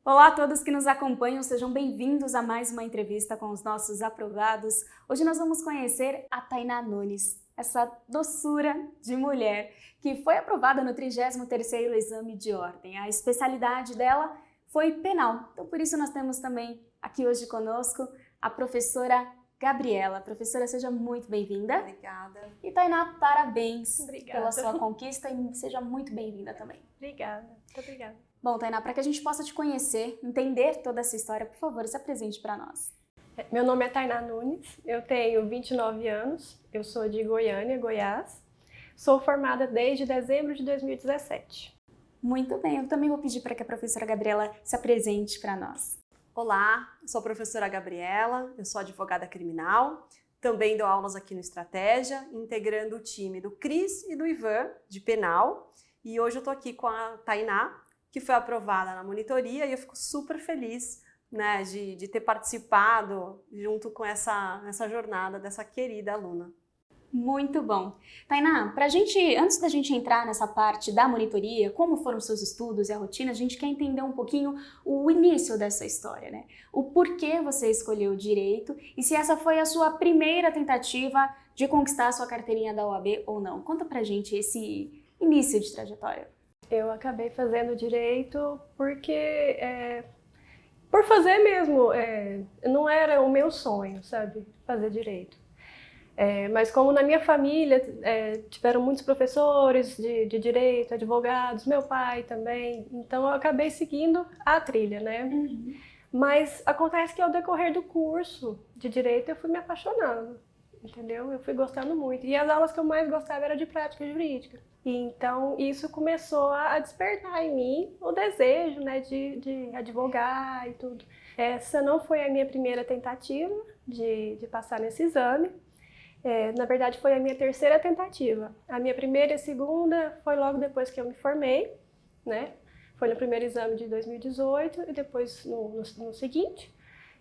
Olá a todos que nos acompanham, sejam bem-vindos a mais uma entrevista com os nossos aprovados. Hoje nós vamos conhecer a Tainá Nunes, essa doçura de mulher que foi aprovada no 33º Exame de Ordem. A especialidade dela foi penal, então por isso nós temos também aqui hoje conosco a professora Gabriela. Professora, seja muito bem-vinda. Obrigada. E Tainá, parabéns Obrigada pela sua conquista e seja muito bem-vinda também. Obrigada, muito obrigada. Bom, Tainá, para que a gente possa te conhecer, entender toda essa história, por favor, se apresente para nós. Meu nome é Tainá Nunes, eu tenho 29 anos, eu sou de Goiânia, Goiás. Sou formada desde dezembro de 2017. Muito bem, eu também vou pedir para que a professora Gabriela se apresente para nós. Olá, sou a professora Gabriela, eu sou advogada criminal, também dou aulas aqui no Estratégia, integrando o time do Cris e do Ivan, de penal. E hoje eu estou aqui com a Tainá, que foi aprovada na monitoria, e eu fico super feliz, né, de ter participado junto com essa jornada dessa querida aluna. Muito bom. Tainá, antes da gente entrar nessa parte da monitoria, como foram os seus estudos e a rotina, a gente quer entender um pouquinho o início dessa história, né? O porquê você escolheu o direito e se essa foi a sua primeira tentativa de conquistar a sua carteirinha da OAB ou não. Conta pra gente esse início de trajetória. Eu acabei fazendo direito porque, por fazer mesmo, não era o meu sonho, sabe, fazer direito. Mas como na minha família tiveram muitos professores de direito, advogados, meu pai também, então eu acabei seguindo a trilha, né? Uhum. Mas acontece que ao decorrer do curso de direito eu fui me apaixonando, entendeu? Eu fui gostando muito. E as aulas que eu mais gostava eram de prática jurídica. E então isso começou a despertar em mim o desejo, né, de advogar e tudo. Essa não foi a minha primeira tentativa de passar nesse exame. Na verdade, foi a minha terceira tentativa. A minha primeira e a segunda foi logo depois que eu me formei, né? Foi no primeiro exame de 2018 e depois no seguinte.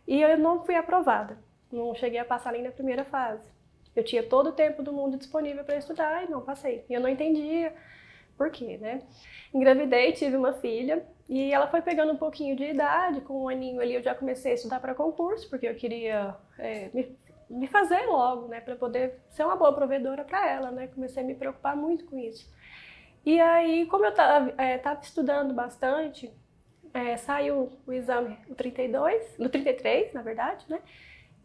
E eu não fui aprovada. Não cheguei a passar nem na primeira fase. Eu tinha todo o tempo do mundo disponível para estudar e não passei. E eu não entendia por quê, né? Engravidei, tive uma filha e ela foi pegando um pouquinho de idade. Com um aninho ali eu já comecei a estudar para concurso, porque eu queria me fazer logo, né? Para poder ser uma boa provedora para ela, né? Comecei a me preocupar muito com isso. E aí, como eu estava estudando bastante, saiu o exame, o 33, na verdade, né?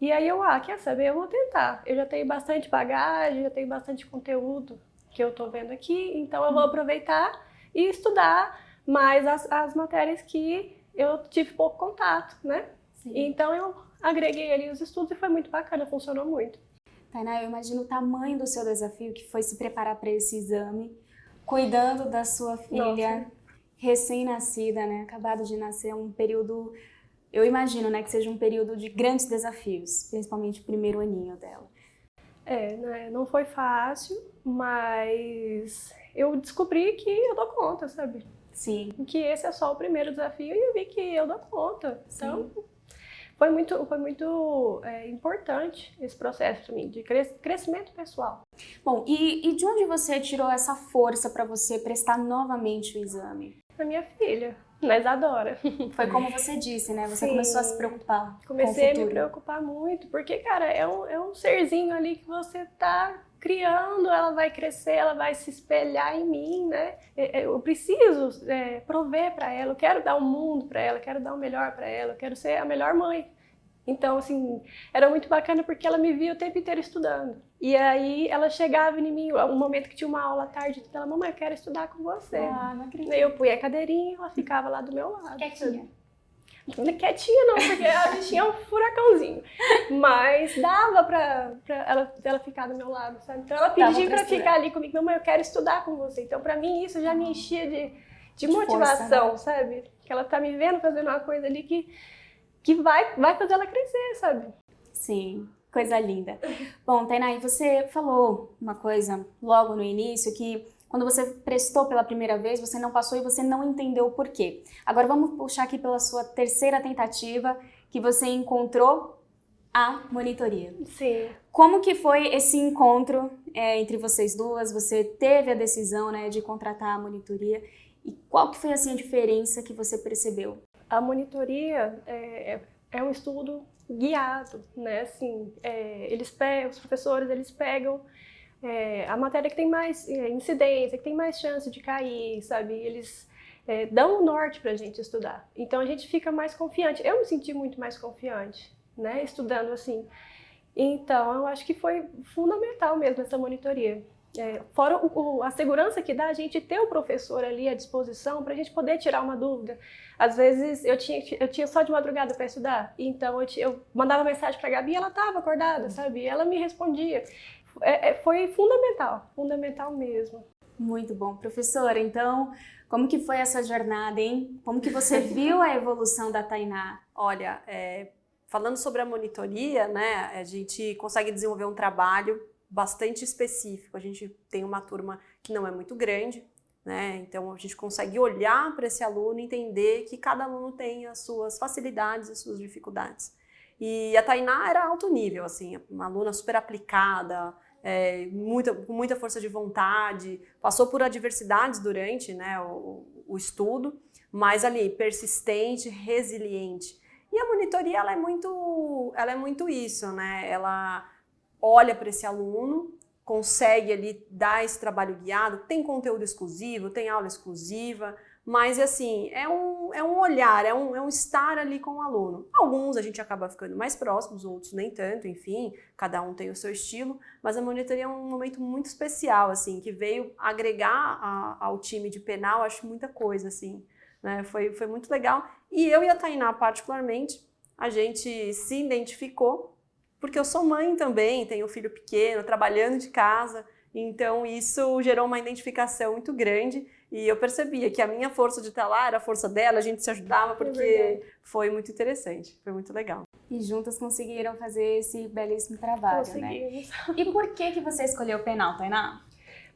E aí eu, quer saber, eu vou tentar. Eu já tenho bastante bagagem, já tenho bastante conteúdo que eu tô vendo aqui, então eu vou aproveitar e estudar mais as matérias que eu tive pouco contato, né? Sim. Então eu agreguei ali os estudos e foi muito bacana, funcionou muito. Tainá, eu imagino o tamanho do seu desafio que foi se preparar para esse exame, cuidando da sua filha recém-nascida, né? Acabado de nascer, um período... Eu imagino, né, que seja um período de grandes desafios, principalmente o primeiro aninho dela. Não foi fácil, mas eu descobri que eu dou conta, sabe? Sim. Que esse é só o primeiro desafio e eu vi que eu dou conta. Então, Sim. foi muito importante esse processo para mim, de crescimento pessoal. Bom, e de onde você tirou essa força para você prestar novamente o exame? A minha filha. Mas adora. Foi como você disse, né? Você Sim. começou a se preocupar Comecei com o a me futuro. preocupar muito, porque, cara, é um serzinho ali que você tá criando, ela vai crescer, ela vai se espelhar em mim, né? Eu preciso prover para ela, eu quero dar um mundo para ela, eu quero dar o melhor para ela, eu quero ser a melhor mãe. Então, assim, era muito bacana porque ela me via o tempo inteiro estudando. E aí ela chegava em mim, um momento que tinha uma aula à tarde, ela, mamãe, eu quero estudar com você. Não acredito. Aí eu punha a cadeirinha e ela ficava lá do meu lado. Quietinha. Quietinha não, porque a bichinha é um furacãozinho. Mas dava pra ela ficar do meu lado, sabe? Então ela pedia pra ficar ali comigo, mamãe, eu quero estudar com você. Então pra mim isso já me enchia de motivação, força, né? Sabe? Que ela tá me vendo fazendo uma coisa ali que vai fazer ela crescer, sabe? Sim, coisa linda. Bom, Tainá, e você falou uma coisa logo no início, que quando você prestou pela primeira vez, você não passou e você não entendeu o porquê. Agora vamos puxar aqui pela sua terceira tentativa, que você encontrou a monitoria. Sim. Como que foi esse encontro entre vocês duas? Você teve a decisão, né, de contratar a monitoria, e qual que foi assim, a diferença que você percebeu? A monitoria é um estudo guiado, né? Assim, os professores, eles pegam a matéria que tem mais incidência, que tem mais chance de cair, sabe? Eles dão o norte para a gente estudar. Então, a gente fica mais confiante. Eu me senti muito mais confiante, né? Estudando assim. Então, eu acho que foi fundamental mesmo essa monitoria. Fora a segurança que dá a gente ter o professor ali à disposição para a gente poder tirar uma dúvida. Às vezes eu tinha só de madrugada para estudar, então eu mandava mensagem para a Gabi e ela estava acordada, sabe? E ela me respondia. Foi fundamental mesmo. Muito bom. Professora, então, como que foi essa jornada, hein? Como que você viu a evolução da Tainá? Olha, falando sobre a monitoria, né, a gente consegue desenvolver um trabalho bastante específico. A gente tem uma turma que não é muito grande, né? Então a gente consegue olhar para esse aluno e entender que cada aluno tem as suas facilidades, as suas dificuldades. E a Tainá era alto nível, assim, uma aluna super aplicada, com muita força de vontade, passou por adversidades durante, né, o estudo, mas ali persistente, resiliente. E a monitoria ela é muito isso, né? Ela olha para esse aluno, consegue ali dar esse trabalho guiado, tem conteúdo exclusivo, tem aula exclusiva, mas assim, é um olhar, é um estar ali com o aluno. Alguns a gente acaba ficando mais próximos, outros nem tanto, enfim, cada um tem o seu estilo, mas a monitoria é um momento muito especial, assim, que veio agregar ao time de penal, acho muita coisa, assim, né? Foi muito legal. E eu e a Tainá, particularmente, a gente se identificou, porque eu sou mãe também, tenho um filho pequeno, trabalhando de casa, então isso gerou uma identificação muito grande e eu percebia que a minha força de estar lá era a força dela, a gente se ajudava porque foi muito interessante, foi muito legal. E juntas conseguiram fazer esse belíssimo trabalho, Conseguimos. né? E por que você escolheu penal, Tainá?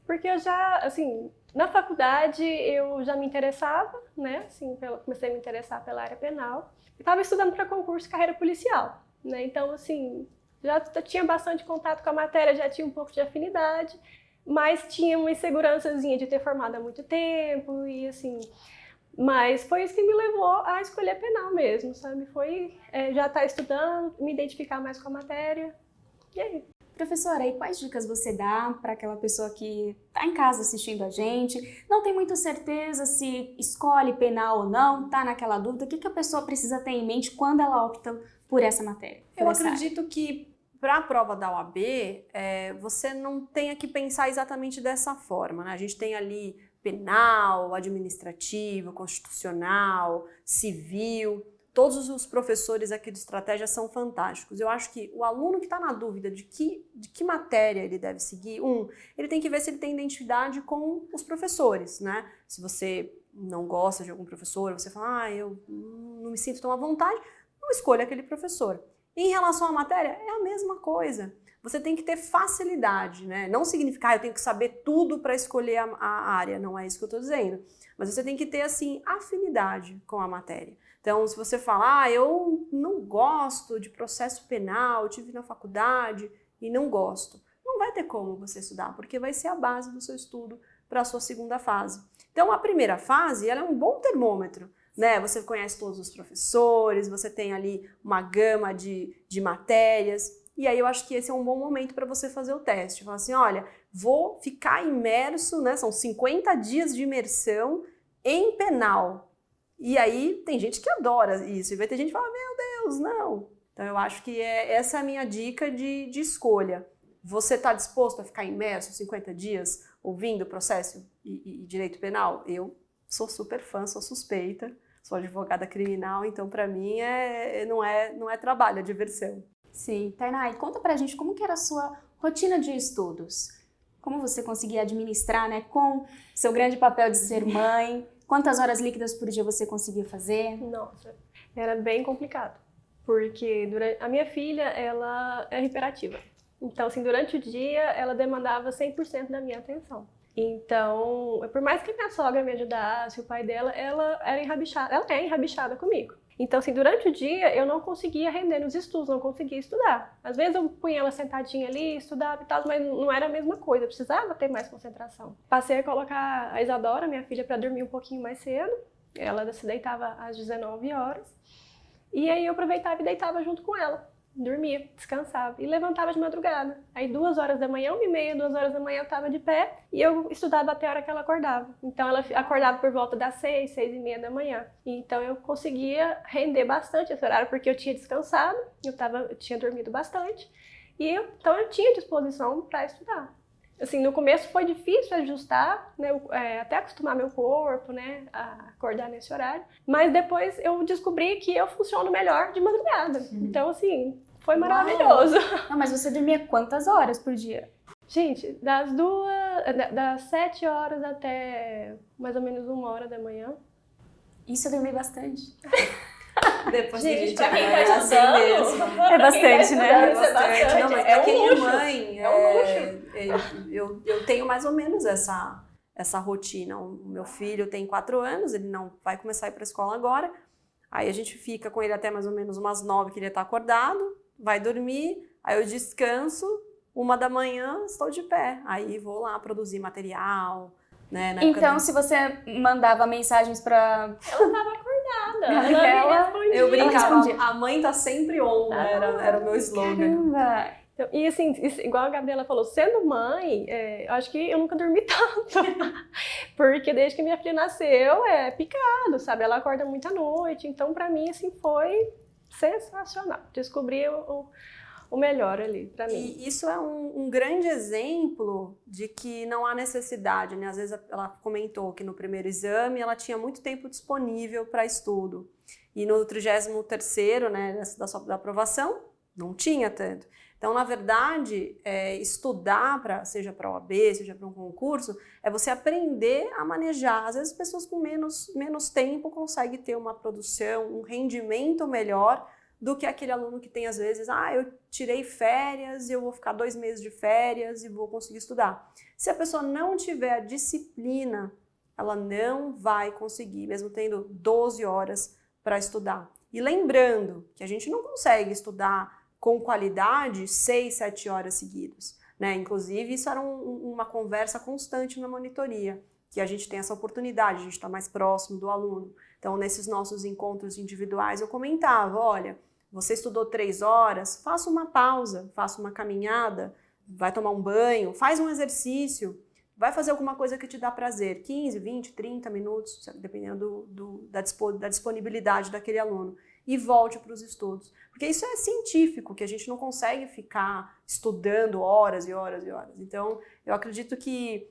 Porque eu já, assim, na faculdade eu já me interessava, né? Assim, comecei a me interessar pela área penal. Estava estudando para concurso de carreira policial, né? Então, assim, já tinha bastante contato com a matéria, já tinha um pouco de afinidade, mas tinha uma insegurançazinha de ter formado há muito tempo e, assim... Mas foi isso que me levou a escolher penal mesmo, sabe? Foi já estar estudando, me identificar mais com a matéria, e aí... Professora, e quais dicas você dá para aquela pessoa que está em casa assistindo a gente, não tem muita certeza se escolhe penal ou não, está naquela dúvida, o que a pessoa precisa ter em mente quando ela opta por essa matéria? Eu acredito que para a prova da OAB, você não tenha que pensar exatamente dessa forma, né? A gente tem ali penal, administrativo, constitucional, civil... Todos os professores aqui do Estratégia são fantásticos. Eu acho que o aluno que está na dúvida de que matéria ele deve seguir, ele tem que ver se ele tem identidade com os professores, né? Se você não gosta de algum professor, você fala, eu não me sinto tão à vontade, não escolha aquele professor. Em relação à matéria, é a mesma coisa. Você tem que ter facilidade, né? Não significa, eu tenho que saber tudo para escolher a área, não é isso que eu estou dizendo. Mas você tem que ter, assim, afinidade com a matéria. Então, se você falar, eu não gosto de processo penal, eu tive na faculdade e não gosto, não vai ter como você estudar, porque vai ser a base do seu estudo para a sua segunda fase. Então, a primeira fase, ela é um bom termômetro, né? Você conhece todos os professores, você tem ali uma gama de matérias, e aí eu acho que esse é um bom momento para você fazer o teste. Falar assim, olha, vou ficar imerso, né? São 50 dias de imersão em penal. E aí tem gente que adora isso, e vai ter gente que fala, meu Deus, não. Então eu acho que essa é a minha dica de escolha. Você está disposto a ficar imerso 50 dias ouvindo processo e direito penal? Eu sou super fã, sou suspeita, sou advogada criminal, então para mim não é trabalho, é diversão. Sim. Tainá, e conta pra gente como que era a sua rotina de estudos. Como você conseguia administrar, né, com seu grande papel de ser mãe. Quantas horas líquidas por dia você conseguia fazer? Nossa, era bem complicado, porque a minha filha, ela é hiperativa. Então, assim, durante o dia, ela demandava 100% da minha atenção. Então, por mais que minha sogra me ajudasse, o pai dela, ela é enrabixada comigo. Então, assim, durante o dia, eu não conseguia render nos estudos, não conseguia estudar. Às vezes eu punha ela sentadinha ali, estudava e tal, mas não era a mesma coisa, eu precisava ter mais concentração. Passei a colocar a Isadora, minha filha, para dormir um pouquinho mais cedo, Ela se deitava às 19 horas, e aí eu aproveitava e deitava junto com ela. Dormia, descansava e levantava de madrugada. Aí 2 horas da manhã, 1h30, 2 horas da manhã eu estava de pé e eu estudava até a hora que ela acordava. Então ela acordava por volta das 6, 6h30 da manhã. Então eu conseguia render bastante esse horário porque eu tinha descansado, eu tinha dormido bastante então eu tinha disposição para estudar. Assim, no começo foi difícil ajustar, né, até acostumar meu corpo, né, a acordar nesse horário. Mas depois eu descobri que eu funciono melhor de madrugada. Então, assim, foi maravilhoso. Não, mas você dormia quantas horas por dia? Gente, das 7 horas até mais ou menos 1 hora da manhã. Isso eu dormi bastante. Depois que a gente pra quem tá é assim estudando, mesmo. É bastante, né? É bastante. Não, mas É um quem é luxo. mãe, É um eu tenho mais ou menos essa rotina. O meu filho tem 4 anos, ele não vai começar a ir para a escola agora. Aí a gente fica com ele até mais ou menos umas 9 que ele está acordado, vai dormir, aí eu descanso, 1 da manhã estou de pé. Aí vou lá produzir material, né? Então, se você mandava mensagens pra... Ela tava acordada. Ela Ela- me respondia. Eu brincava, respondia. a mãe tá sempre on, né? Era o meu slogan. Caramba! Então, e assim, igual a Gabriela falou, sendo mãe, eu acho que eu nunca dormi tanto. Porque desde que minha filha nasceu, é picado, sabe? Ela acorda muito à noite. Então, pra mim, assim, foi sensacional. Descobri o melhor ali, pra mim. E isso é um grande exemplo de que não há necessidade, né? Às vezes ela comentou que no primeiro exame ela tinha muito tempo disponível para estudo. E no 33º, né, da aprovação, não tinha tanto. Então, na verdade, estudar, seja para a OAB, seja para um concurso, é você aprender a manejar. Às vezes, pessoas com menos tempo conseguem ter uma produção, um rendimento melhor do que aquele aluno que tem, às vezes, eu tirei férias e eu vou ficar 2 meses de férias e vou conseguir estudar. Se a pessoa não tiver a disciplina, ela não vai conseguir, mesmo tendo 12 horas para estudar. E lembrando que a gente não consegue estudar com qualidade 6, 7 horas seguidas, né? Inclusive, isso era uma conversa constante na monitoria, que a gente tem essa oportunidade, a gente está mais próximo do aluno. Então, nesses nossos encontros individuais, eu comentava, olha, você estudou 3 horas, faça uma pausa, faça uma caminhada, vai tomar um banho, faz um exercício, vai fazer alguma coisa que te dá prazer, 15, 20, 30 minutos, dependendo da disponibilidade daquele aluno, e volte para os estudos. Porque isso é científico, que a gente não consegue ficar estudando horas e horas e horas. Então, eu acredito que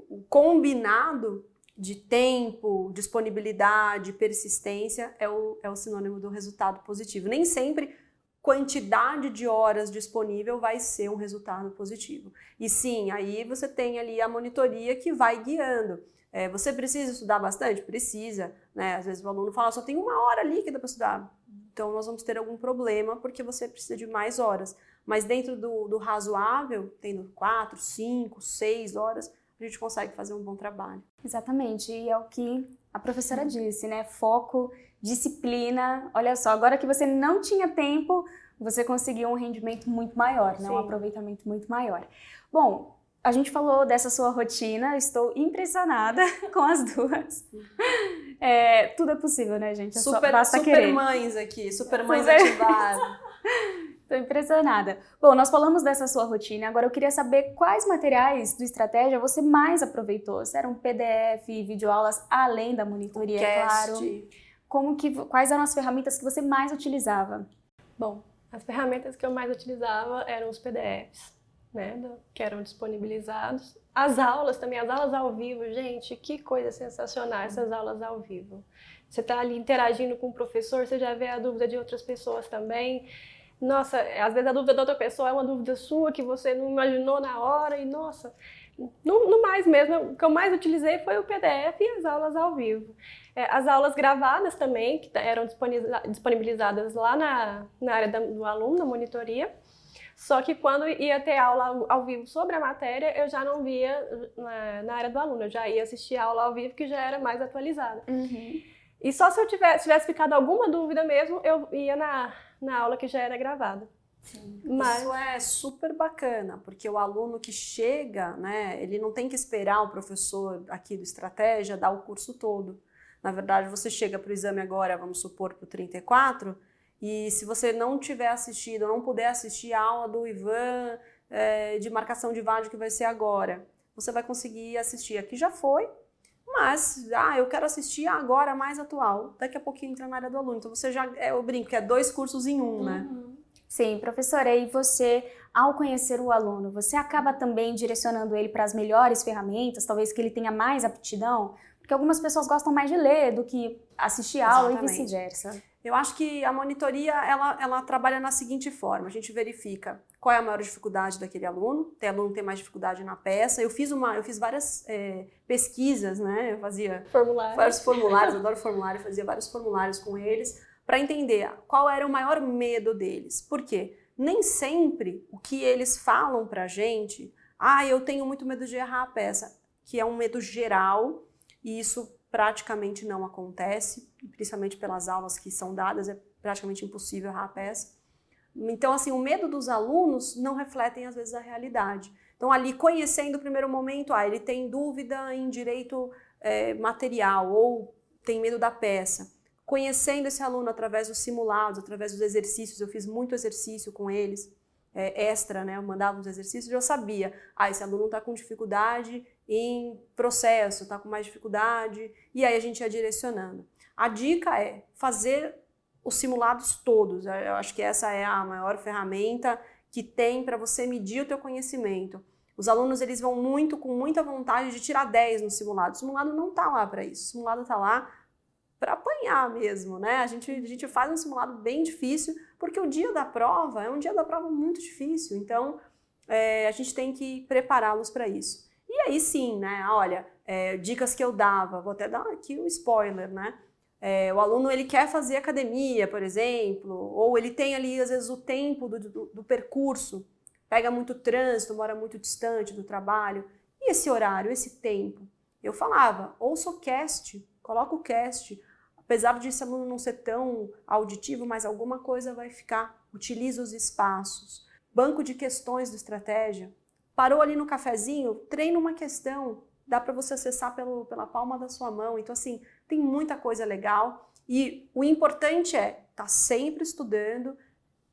o combinado de tempo, disponibilidade, persistência é o sinônimo do resultado positivo. Nem sempre quantidade de horas disponível vai ser um resultado positivo. E sim, aí você tem ali a monitoria que vai guiando. Você precisa estudar bastante? Precisa, né? Às vezes o aluno fala, só tem 1 hora ali que dá para estudar. Então nós vamos ter algum problema porque você precisa de mais horas. Mas dentro do razoável, tendo 4, 5, 6 horas, a gente consegue fazer um bom trabalho. Exatamente, e é o que a professora disse, né? Foco, disciplina. Olha só, agora que você não tinha tempo, você conseguiu um rendimento muito maior, né? Um aproveitamento muito maior. Bom, a gente falou dessa sua rotina, estou impressionada com as duas. Tudo é possível, né, gente? É só basta querer. Super mães aqui, super mães ativadas. Estou impressionada. Bom, nós falamos dessa sua rotina, agora eu queria saber quais materiais do Estratégia você mais aproveitou. Se eram PDF, videoaulas, além da monitoria, é claro. Quais eram as ferramentas que você mais utilizava? Bom, as ferramentas que eu mais utilizava eram os PDFs, né, que eram disponibilizados. As aulas também, as aulas ao vivo, gente, que coisa sensacional essas aulas ao vivo. Você está ali interagindo com o professor, você já vê a dúvida de outras pessoas também. Nossa, às vezes a dúvida da outra pessoa é uma dúvida sua que você não imaginou na hora e, nossa, no mais mesmo, o que eu mais utilizei foi o PDF e as aulas ao vivo. As aulas gravadas também, que eram disponibilizadas lá na área do aluno, na monitoria, só que quando ia ter aula ao vivo sobre a matéria, eu já não via na área do aluno, eu já ia assistir a aula ao vivo que já era mais atualizada. Uhum. E só se eu tivesse ficado alguma dúvida mesmo, eu ia na aula que já era gravada. Sim. Isso é super bacana, porque o aluno que chega, né, ele não tem que esperar o professor aqui do Estratégia dar o curso todo. Na verdade, você chega para o exame agora, vamos supor, para o 34, e se você não tiver assistido, ou não puder assistir a aula do Ivan de marcação de VAD que vai ser agora, você vai conseguir assistir. Aqui já foi, mas eu quero assistir agora a mais atual. Daqui a pouquinho entra na área do aluno. Então você já, eu brinco, que é 2 cursos em um, né? Sim, professora, e você, ao conhecer o aluno, você acaba também direcionando ele para as melhores ferramentas, talvez que ele tenha mais aptidão? Porque algumas pessoas gostam mais de ler do que assistir aula e vice-versa. Eu acho que a monitoria, ela trabalha na seguinte forma, a gente verifica qual é a maior dificuldade daquele aluno, tem aluno que tem mais dificuldade na peça. Eu fiz várias pesquisas, né? Eu fazia vários formulários, adoro formulário, fazia vários formulários com eles, para entender qual era o maior medo deles. Por quê? Nem sempre o que eles falam pra gente, eu tenho muito medo de errar a peça, que é um medo geral, e isso praticamente não acontece, principalmente pelas aulas que são dadas, é praticamente impossível errar a peça. Então, assim, o medo dos alunos não refletem, às vezes, a realidade. Então, ali, conhecendo o primeiro momento, ele tem dúvida em direito material ou tem medo da peça. Conhecendo esse aluno através dos simulados, através dos exercícios, eu fiz muito exercício com eles, extra, né? Eu mandava uns exercícios e eu sabia, esse aluno está com dificuldade em processo, está com mais dificuldade, e aí a gente ia direcionando. A dica é fazer os simulados todos. Eu acho que essa é a maior ferramenta que tem para você medir o teu conhecimento. Os alunos, eles vão com muita vontade de tirar 10 no simulado. O simulado não está lá para isso. O simulado está lá para apanhar mesmo, né? A gente faz um simulado bem difícil, porque o dia da prova é um dia da prova muito difícil. Então, a gente tem que prepará-los para isso. E aí sim, né? Olha, dicas que eu dava, vou até dar aqui um spoiler, né? O aluno, ele quer fazer academia, por exemplo, ou ele tem ali, às vezes, o tempo do percurso, pega muito trânsito, mora muito distante do trabalho. E esse horário, esse tempo? Eu falava, ouça o cast, coloca o cast. Apesar de esse aluno não ser tão auditivo, mas alguma coisa vai ficar. Utiliza os espaços. Banco de questões do Estratégia. Parou ali no cafezinho, treina uma questão. Dá para você acessar pela palma da sua mão. Então, assim, tem muita coisa legal. E o importante é estar sempre estudando,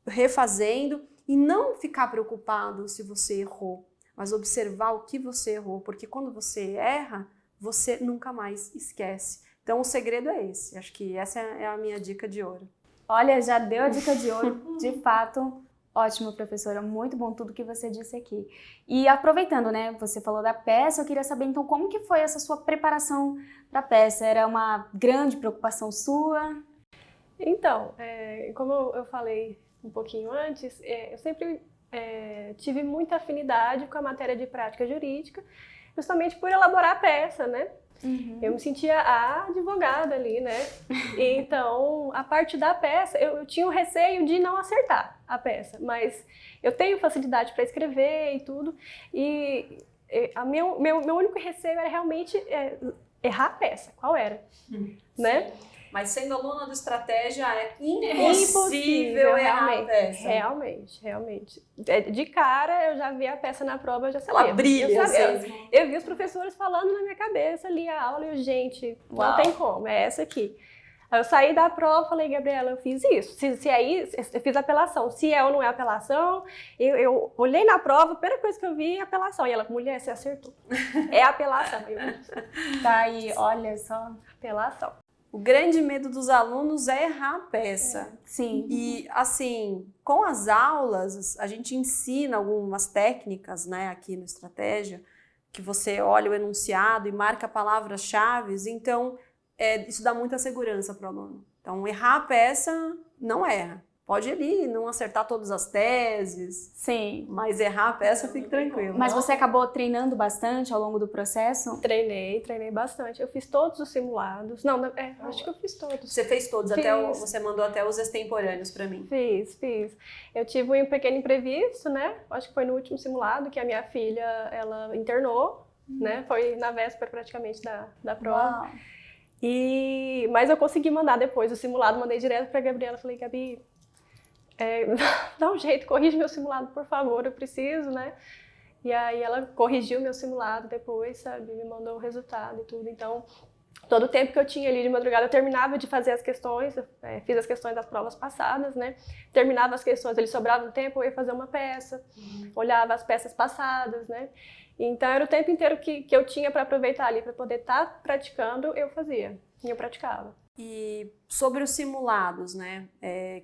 refazendo e não ficar preocupado se você errou, mas observar o que você errou, porque quando você erra, você nunca mais esquece. Então, o segredo é esse. Acho que essa é a minha dica de ouro. Olha, já deu a dica de ouro, de fato. Ótimo, professora. Muito bom tudo que você disse aqui. E aproveitando, né, você falou da peça, eu queria saber, então, como que foi essa sua preparação para a peça? Era uma grande preocupação sua? Então, como eu falei um pouquinho antes, eu sempre tive muita afinidade com a matéria de prática jurídica, justamente por elaborar a peça, né? Uhum. Eu me sentia a advogada ali, né? Então, a parte da peça, eu tinha o receio de não acertar a peça, mas eu tenho facilidade para escrever e tudo, e meu único receio era realmente errar a peça. Qual era? Né? Mas sendo aluna do Estratégia, é impossível errar a peça. Realmente. De cara, eu já vi a peça na prova, eu já sabia. Ela brilha, eu vi os professores falando na minha cabeça ali a aula e eu, gente, não tem como, é essa aqui. Aí eu saí da prova, falei, Gabriela, eu fiz isso. Se aí, eu fiz apelação. Se é ou não é apelação, eu olhei na prova, a primeira coisa que eu vi é apelação. E ela, mulher, você acertou. É apelação. Tá aí, olha só. Apelação. O grande medo dos alunos é errar a peça. Sim. E, assim, com as aulas, a gente ensina algumas técnicas, né, aqui no Estratégia, que você olha o enunciado e marca palavras-chave, então isso dá muita segurança para o aluno. Então, errar a peça, não erra. Pode ir ali, não acertar todas as teses. Sim. Mas errar a peça, fique tranquilo. Mas você acabou treinando bastante ao longo do processo? Treinei bastante. Eu fiz todos os simulados. Não, acho que eu fiz todos. Você fez todos, você mandou até os extemporâneos para mim. Fiz. Eu tive um pequeno imprevisto, né? Acho que foi no último simulado que a minha filha, ela internou, né? Foi na véspera praticamente da prova. Uau. Mas eu consegui mandar depois o simulado, mandei direto para a Gabriela, falei, Gabi, dá um jeito, corrige meu simulado, por favor, eu preciso, né? E aí ela corrigiu meu simulado depois, sabe? Me mandou o resultado e tudo. Então, Todo o tempo que eu tinha ali de madrugada, eu terminava de fazer as questões, fiz as questões das provas passadas, né? Terminava as questões, ele sobrava um tempo, eu ia fazer uma peça, olhava as peças passadas, né? Então, era o tempo inteiro que eu tinha para aproveitar ali, para poder estar praticando, eu fazia, e eu praticava. E sobre os simulados, né?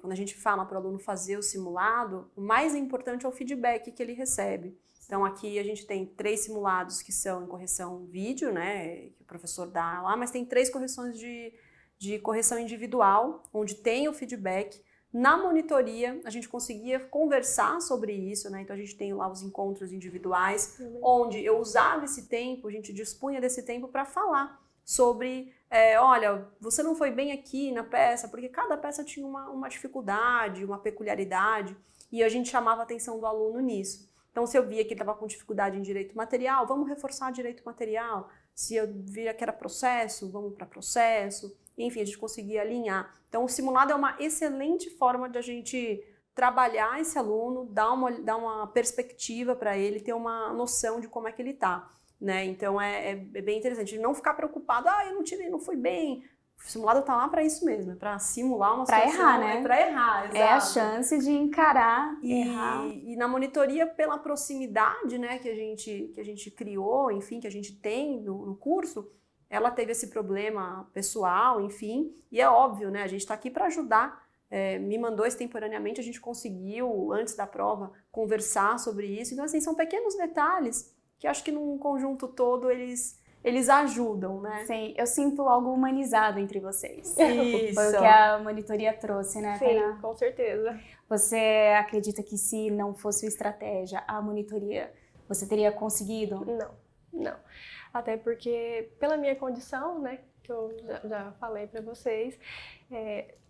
Quando a gente fala para o aluno fazer o simulado, o mais importante é o feedback que ele recebe. Então, aqui a gente tem 3 simulados que são em correção vídeo, né, que o professor dá lá, mas tem 3 correções de correção individual, onde tem o feedback. Na monitoria, a gente conseguia conversar sobre isso, né, então a gente tem lá os encontros individuais, onde eu usava esse tempo, a gente dispunha desse tempo para falar sobre, olha, você não foi bem aqui na peça, porque cada peça tinha uma dificuldade, uma peculiaridade, e a gente chamava a atenção do aluno nisso. Então, se eu via que ele estava com dificuldade em direito material, vamos reforçar direito material. Se eu via que era processo, vamos para processo. Enfim, a gente conseguia alinhar. Então, o simulado é uma excelente forma de a gente trabalhar esse aluno, dar uma perspectiva para ele, ter uma noção de como é que ele está, né? Então, é bem interessante. Não ficar preocupado, eu não tirei, não fui bem. O simulado está lá para isso mesmo, é para simular uma situação. Para errar, né? É para errar, exato. É a chance de encarar, errar. E na monitoria, pela proximidade, né, que a gente criou, enfim, que a gente tem no curso, ela teve esse problema pessoal, enfim, e é óbvio, né, a gente está aqui para ajudar. Me mandou extemporaneamente, a gente conseguiu, antes da prova, conversar sobre isso. Então, assim, são pequenos detalhes que acho que num conjunto todo eles ajudam, né? Sim, eu sinto algo humanizado entre vocês. Isso. Foi o que a monitoria trouxe, né, Tainá? Sim, com certeza. Você acredita que se não fosse o estratégia, a monitoria, você teria conseguido? Não. Até porque, pela minha condição, né, que eu já falei para vocês,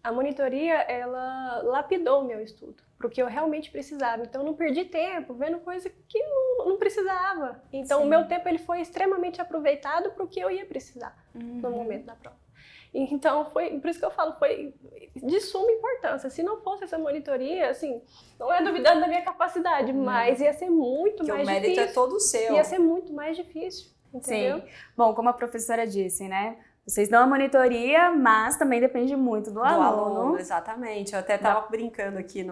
a monitoria, ela lapidou o meu estudo, porque eu realmente precisava. Então, eu não perdi tempo vendo coisa que não precisava. Então, Sim. o meu tempo ele foi extremamente aproveitado para o que eu ia precisar no momento da prova. Então, por isso que eu falo, foi de suma importância. Se não fosse essa monitoria, assim, não é duvidando da minha capacidade, mas ia ser muito mais difícil. O mérito é todo seu. Ia ser muito mais difícil, entendeu? Sim. Bom, como a professora disse, né? Vocês dão a monitoria, mas também depende muito do aluno. Exatamente. Eu até estava brincando aqui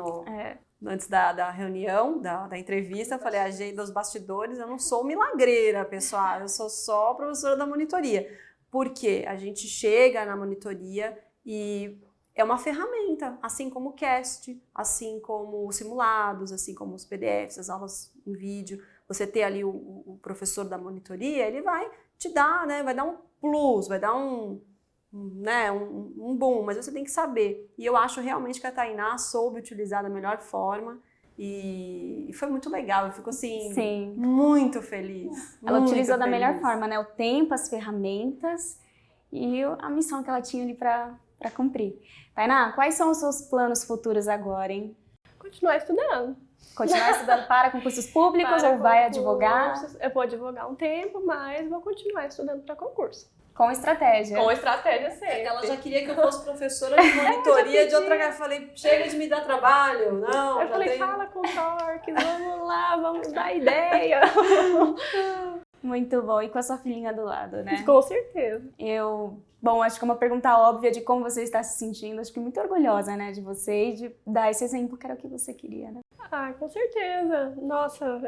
antes da reunião, da entrevista, eu falei, a gente dos bastidores, eu não sou milagreira, pessoal, eu sou só professora da monitoria. Porque a gente chega na monitoria e é uma ferramenta, assim como o CAST, assim como os simulados, assim como os PDFs, as aulas em vídeo. Você ter ali o professor da monitoria, ele vai te dar, né, vai dar um plus, vai dar um boom, mas você tem que saber. E eu acho realmente que a Tainá soube utilizar da melhor forma e foi muito legal, eu fico assim, Sim. muito feliz. Ela muito utilizou da feliz. melhor forma, né? O tempo, as ferramentas e a missão que ela tinha ali para cumprir. Tainá, quais são os seus planos futuros agora, hein? Continuar estudando. Continuar estudando para concursos públicos ou vai advogar? Eu vou advogar um tempo, mas vou continuar estudando para concurso. Com estratégia. Com estratégia sempre. Ela já queria que eu fosse professora de monitoria de outra... Eu falei, chega de me dar trabalho. Não, eu falei, fala com o Torques, vamos lá, vamos dar ideia. Muito bom. E com a sua filhinha do lado, né? Com certeza. Bom, acho que é uma pergunta óbvia de como você está se sentindo. Acho que muito orgulhosa, né, de você e de dar esse exemplo que era o que você queria, né? Com certeza. Nossa,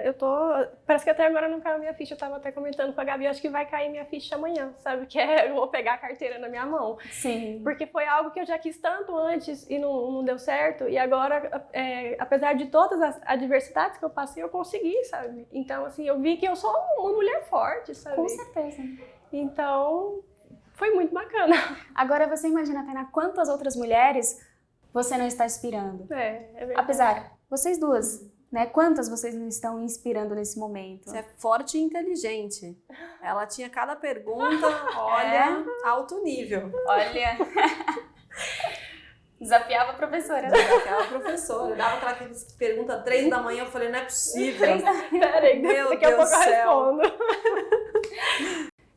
parece que até agora não caiu minha ficha. Eu tava até comentando com a Gabi, acho que vai cair minha ficha amanhã, sabe? Que eu vou pegar a carteira na minha mão. Sim. Porque foi algo que eu já quis tanto antes e não deu certo. E agora, apesar de todas as adversidades que eu passei, eu consegui, sabe? Então, assim, eu vi que eu sou uma mulher forte, sabe? Com certeza. Então, foi muito bacana. Agora você imagina, Tainá, quantas outras mulheres você não está inspirando? É verdade. Apesar, vocês duas, né? Quantas vocês não estão inspirando nesse momento? Você é forte e inteligente. Ela tinha cada pergunta, olha, alto nível. Olha... Desafiava a professora. Desafiava a professora. Eu dava aquela pergunta 3 da manhã, eu falei, não é possível. Peraí, daqui a pouco eu respondo.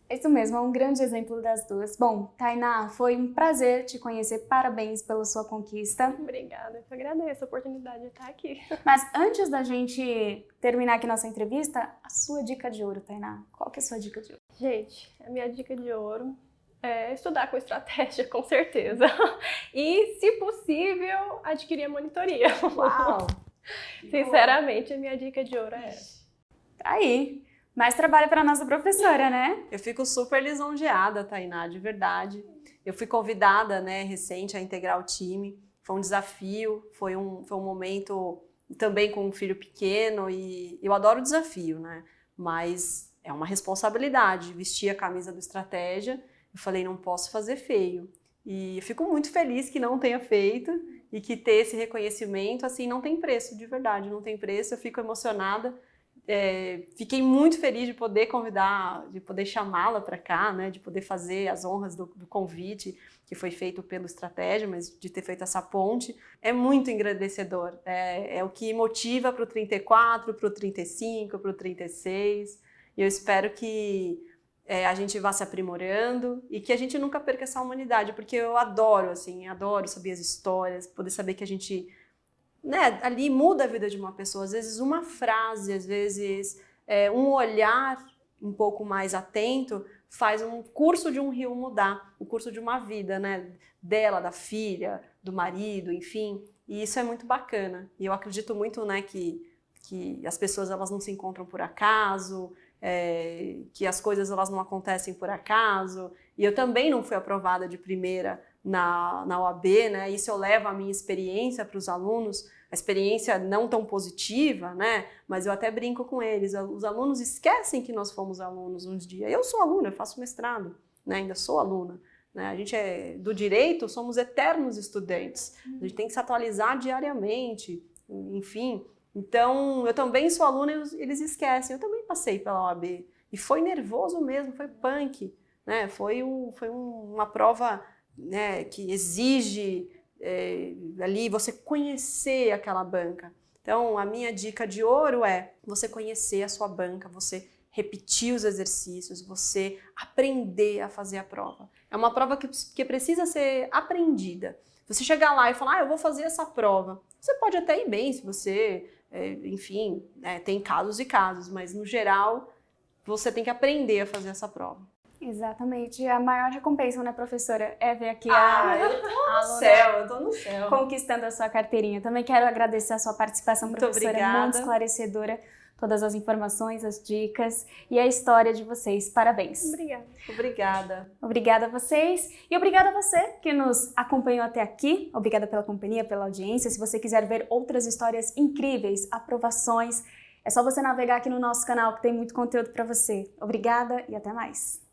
É isso mesmo, é um grande exemplo das duas. Bom, Tainá, foi um prazer te conhecer. Parabéns pela sua conquista. Obrigada, eu que agradeço a oportunidade de estar aqui. Mas antes da gente terminar aqui nossa entrevista, a sua dica de ouro, Tainá. Qual que é a sua dica de ouro? Gente, a minha dica de ouro Estudar com estratégia, com certeza. E, se possível, adquirir a monitoria. Uau! Sinceramente, a minha dica de ouro é essa. Tá aí. Mais trabalho para nossa professora, né? Eu fico super lisonjeada, Tainá, de verdade. Eu fui convidada, né, recente a integrar o time. Foi um desafio, foi um momento também com um filho pequeno e eu adoro o desafio, né? Mas é uma responsabilidade vestir a camisa do Estratégia. Eu falei, não posso fazer feio. E eu fico muito feliz que não tenha feito e que ter esse reconhecimento, assim, não tem preço, de verdade, não tem preço. Eu fico emocionada. Fiquei muito feliz de poder convidar, de poder chamá-la para cá, né, de poder fazer as honras do convite que foi feito pelo Estratégia, mas de ter feito essa ponte. É muito engrandecedor. É o que motiva para o 34, para o 35, para o 36. E eu espero que a gente vá se aprimorando e que a gente nunca perca essa humanidade, porque eu adoro, assim, adoro saber as histórias, poder saber que a gente, né, ali muda a vida de uma pessoa, às vezes uma frase, às vezes um olhar um pouco mais atento faz um curso de um rio mudar, o curso de uma vida, né, dela, da filha, do marido, enfim, e isso é muito bacana. E eu acredito muito, né, que as pessoas elas não se encontram por acaso, que as coisas elas não acontecem por acaso, e eu também não fui aprovada de primeira na OAB, né? Isso eu levo a minha experiência para os alunos, a experiência não tão positiva, né? Mas eu até brinco com eles, os alunos esquecem que nós fomos alunos um dia. Eu sou aluna, eu faço mestrado, né? Ainda sou aluna. Né? A gente do direito, somos eternos estudantes, a gente tem que se atualizar diariamente, enfim. Então, eu também sou aluna e eles esquecem. Eu também passei pela OAB. E foi nervoso mesmo, foi punk. Né? Foi uma prova, né, que exige ali você conhecer aquela banca. Então, a minha dica de ouro é você conhecer a sua banca, você repetir os exercícios, você aprender a fazer a prova. É uma prova que precisa ser aprendida. Você chegar lá e falar, eu vou fazer essa prova. Você pode até ir bem se você... enfim, tem casos e casos, mas no geral você tem que aprender a fazer essa prova. Exatamente, a maior recompensa, né, professora, é ver aqui eu tô no céu, conquistando a sua carteirinha. Também quero agradecer a sua participação, professora, obrigada. Muito esclarecedora, todas as informações, as dicas e a história de vocês. Parabéns. Obrigada. Obrigada a vocês e obrigada a você que nos acompanhou até aqui. Obrigada pela companhia, pela audiência. Se você quiser ver outras histórias incríveis, aprovações, é só você navegar aqui no nosso canal que tem muito conteúdo para você. Obrigada e até mais.